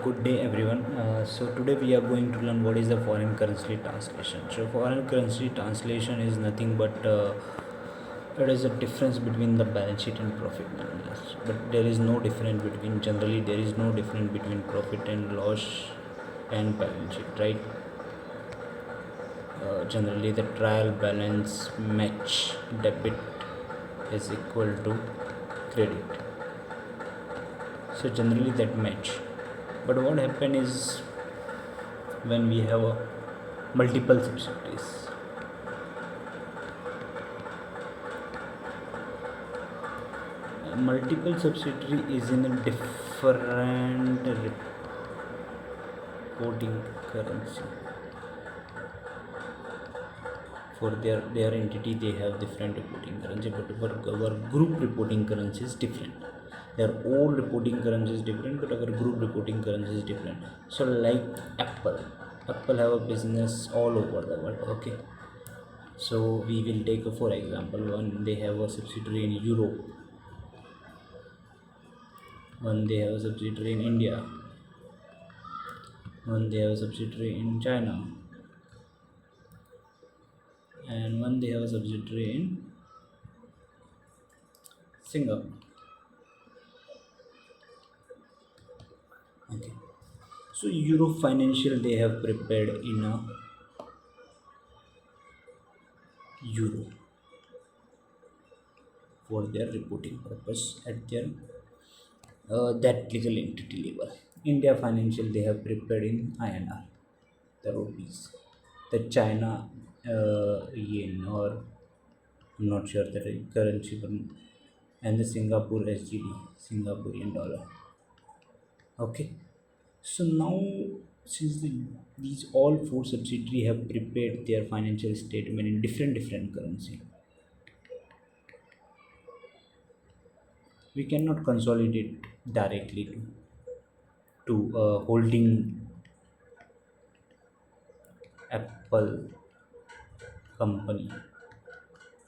good day everyone. So today we are going to learn what is the foreign currency translation. So foreign currency translation is nothing but it is a difference between the balance sheet and profit and loss. But there is no difference between generally there is no difference between profit and loss and balance sheet, right? Generally the trial balance match debit is equal to credit. So generally that match. But what happen is when we have multiple subsidiaries. Multiple subsidiary is in a different reporting currency. For their entity they have different reporting currency, but our group reporting currency is different. Their old reporting currency is different, but our group reporting currency is different. So like apple have a business all over the world. Okay, so we will take for example one they have a subsidiary in Europe, one they have a subsidiary in India, one they have a subsidiary in China, and one they have a subsidiary in Singapore. Okay, so Europe Financial they have prepared in a euro for their reporting purpose at their that legal entity level. India Financial they have prepared in INR, the rupees, the China yen, or I'm not sure the currency, and the Singapore SGD, Singaporean dollar. Okay, so now since these all four subsidiary have prepared their financial statement in different currency, we cannot consolidate directly to holding Apple company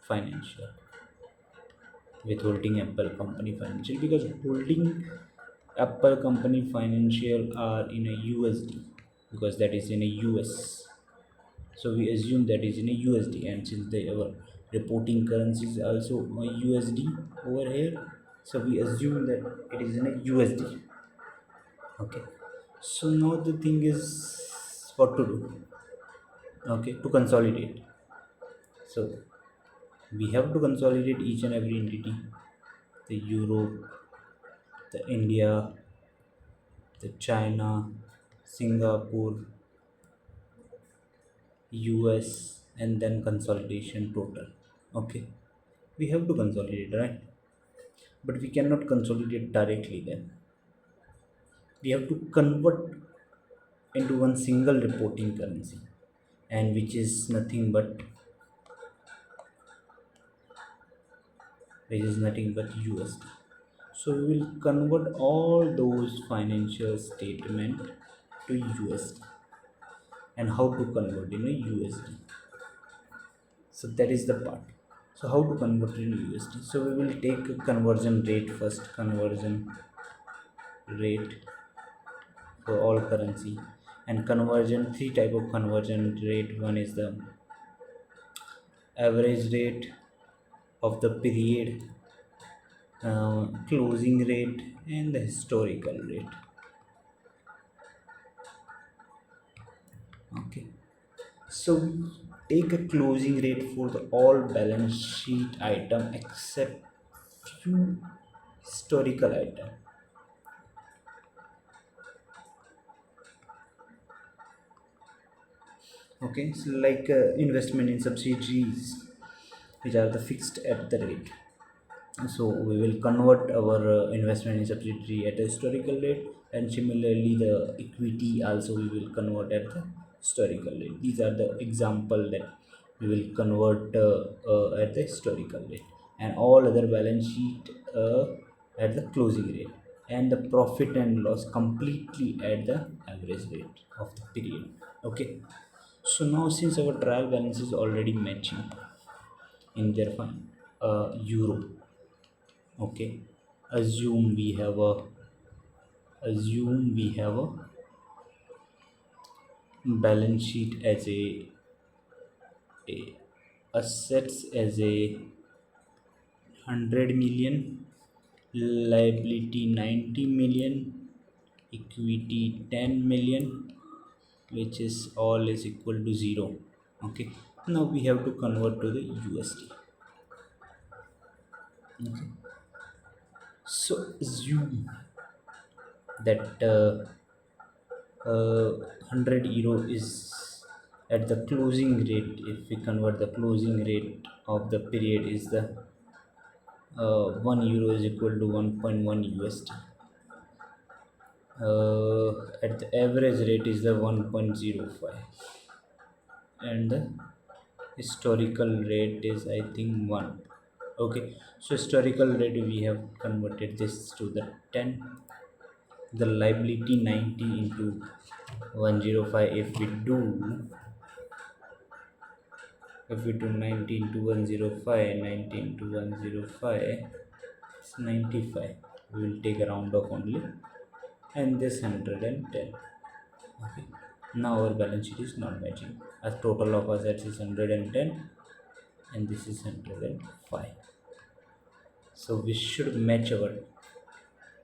financial with holding Apple company financial, because holding Apple company financial are in a USD, because that is in a US. So we assume that is in a USD, and since our reporting currency is also a USD over here, so we assume that it is in a USD. Okay, so now the thing is what to do. Okay, to consolidate, so we have to consolidate each and every entity, the Europe, the India, the China, Singapore, US, and then consolidation total. Okay, we have to consolidate, right? But we cannot consolidate directly. Then we have to convert into one single reporting currency, and which is nothing but USD. So we will convert all those financial statement to USD. And how to convert in a USD? So that is the part. So how to convert in USD? So we will take a conversion rate first. Conversion rate for all currency, and conversion, three type of conversion rate. One is the average rate of the period, closing rate, and the historical rate. Okay, so take a closing rate for the all balance sheet item except few historical item. Okay, so like investment in subsidiaries which are the fixed at the rate, so we will convert our investment in subsidiary at a historical rate, and similarly the equity also we will convert at the historical rate. These are the example that we will convert at the historical rate, and all other balance sheet at the closing rate, and the profit and loss completely at the average rate of the period. Okay, so now since our trial balance is already matching in their euro. Okay, assume we have a Assume we have a balance sheet as a assets as a 100 million, liability 90 million, equity 10 million, which is all is equal to 0. Okay, now we have to convert to the USD. Okay, so assume that 100 euro is at the closing rate. If we convert the closing rate of the period is the 1 euro is equal to 1.1 USD. At the average rate is the 1.05, and the historical rate is I think 1. Okay, so historical rate we have converted this to the 10. The liability 90 into 105. If we do 90 into 105, 90 into 105, it's 95. We will take a round off only, and this 110. Okay, now our balance sheet is not matching. A total of assets is 110 and this is 105. So we should match our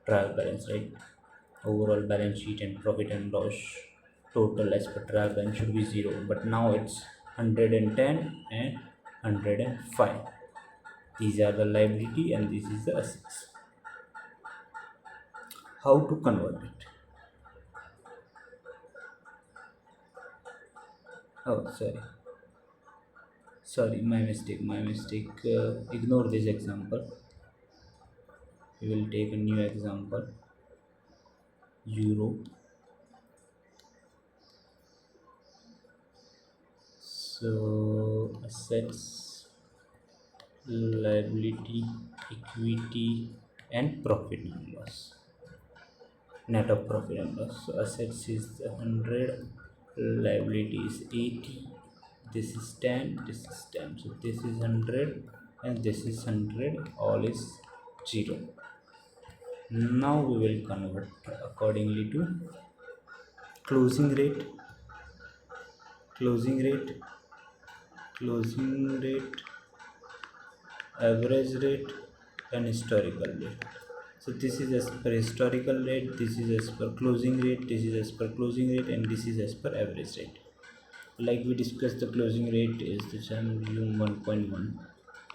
trial balance, right? Overall balance sheet and profit and loss total as per trial balance should be 0, but now it's 110 and 105. These are the liability and this is the assets. How to convert it? Oh, sorry, my mistake. Ignore this example. We will take a new example. Euro. So assets, liability, equity, and profit and loss. Net of profit and loss. So assets is 100, liability is 80. This is 10. This is 10. So this is 100 and this is 100. All is 0. Now we will convert accordingly to closing rate, closing rate, closing rate, average rate, and historical rate. So this is as per historical rate, this is as per closing rate, this is as per closing rate, and this is as per average rate. Like we discussed, the closing rate is the same 1.1,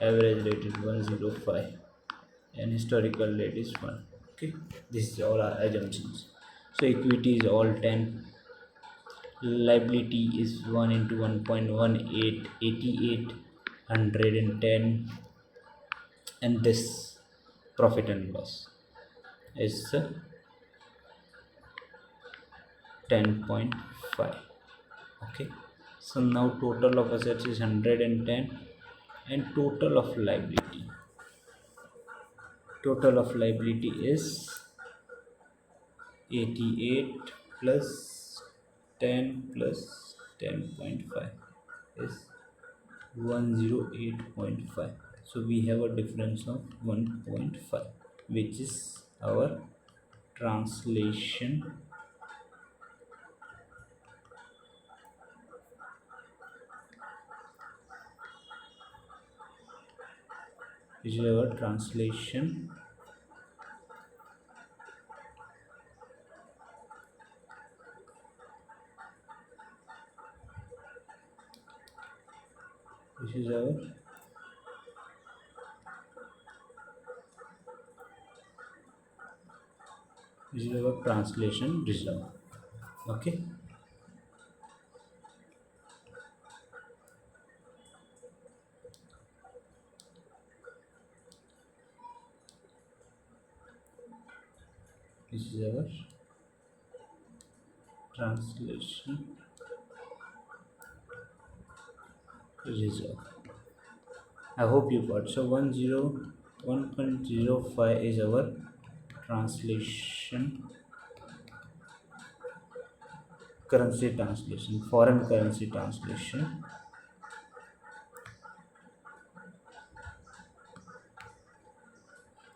average rate is 105, and historical rate is 1. Okay, this is all our assumptions. So equity is all 10, liability is 1 into 1.18, 88, 110, and this profit and loss is 10.5. Okay, so now total of assets is 110 and total of liability is 88 plus 10 plus 10.5 is 108.5. So we have a difference of 1.5, which is our translation, which is our translation which is our translation reserve. Okay, this is our translation reserve. I hope you got. So 1.05 is our translation, currency translation, foreign currency translation.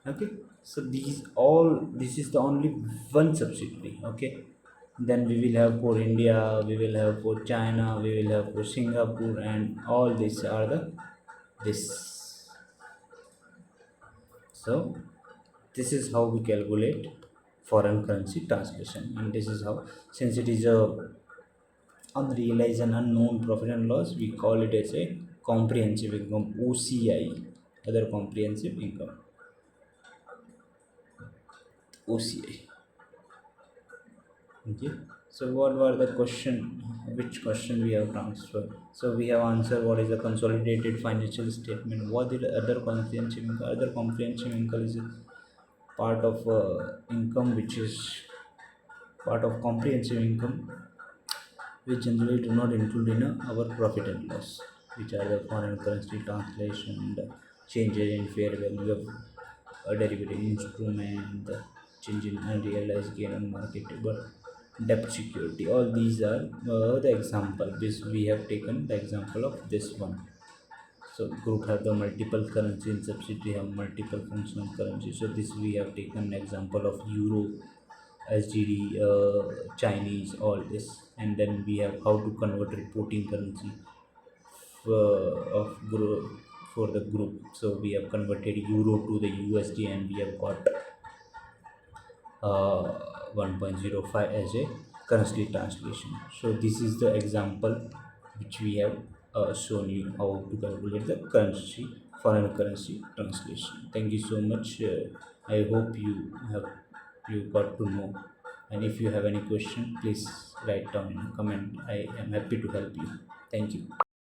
Okay, So this is the only one subsidiary. Okay, then we will have for India, we will have for China, we will have for Singapore, and all these are the this. So this is how we calculate foreign currency translation, and this is how, since it is a unrealized and unknown profit and loss, we call it as a comprehensive income, OCI, other comprehensive income, OCI. Okay. So what were the question? Which question we have transferred? So we have answered what is the consolidated financial statement. What is the other comprehensive income? Other comprehensive income is a part of income which is part of comprehensive income, which generally do not include in our profit and loss, which are the foreign currency translation, the changes in fair value of a derivative instrument, the change in unrealized gain on marketable debt security. All these are the example. This we have taken the example of this one. So group have the multiple currency and subsidiary have multiple functional currency. So this we have taken example of euro, SGD, Chinese, all this, and then we have how to convert reporting currency of group for the group. So we have converted euro to the USD, and we have got 1.05 as a currency translation. So this is the example which we have shown you how to calculate the currency, foreign currency translation. Thank you so much. I hope you got to know, and if you have any question, please write down in comment. I am happy to help you. Thank you.